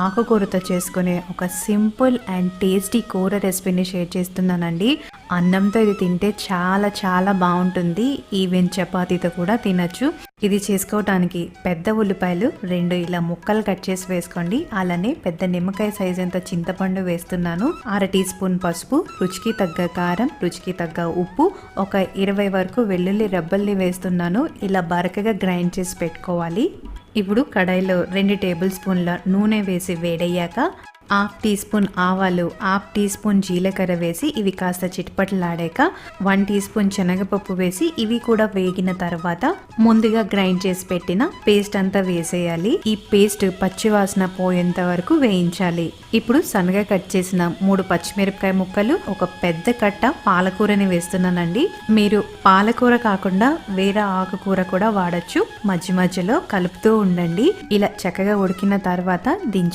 ఆకుకూరతో చేసుకునే ఒక simple and tasty కూర రెసిపీని షేర్ చేస్తున్నానండి. అన్నంతో ఇది తింటే చాలా చాలా బాగుంటుంది. ఈవెన్ చపాతీతో కూడా తినచ్చు. ఇది చేసుకోవడానికి పెద్ద ఉల్లిపాయలు 2 ఇలా ముక్కలు కట్ చేసి వేసుకోండి. అలానే పెద్ద నిమ్మకాయ సైజ్ అంత చింతపండు వేస్తున్నాను. 1/2 టీ స్పూన్ పసుపు, రుచికి తగ్గ కారం, రుచికి తగ్గ ఉప్పు, ఒక 20 వరకు వెల్లుల్లి రెబ్బల్ని వేస్తున్నాను. ఇలా బరకగా గ్రైండ్ చేసి పెట్టుకోవాలి. ఇప్పుడు కడాయిలో 2 టేబుల్ స్పూన్ల నూనె వేసి వేడయ్యాక 1/2 టీ స్పూన్ ఆవాలు, 1/2 టీ స్పూన్ జీలకర్ర వేసి ఇవి కాస్త చిట్పటలాడాక 1 టీ స్పూన్ శనగపప్పు వేసి ఇవి కూడా వేగిన తర్వాత ముందుగా గ్రైండ్ చేసి పెట్టిన పేస్ట్ అంతా వేసేయాలి. ఈ పేస్ట్ పచ్చివాసన పోయేంత వరకు వేయించాలి. ఇప్పుడు సన్నగా కట్ చేసిన 3 పచ్చిమిరపకాయ ముక్కలు, ఒక పెద్ద కట్ట పాలకూరని వేస్తున్నానండి. మీరు పాలకూర కాకుండా వేరే ఆకుకూర కూడా వాడచ్చు. మధ్య మధ్యలో కలుపుతూ ఉండండి. ఇలా చక్కగా ఉడికిన తర్వాత దించే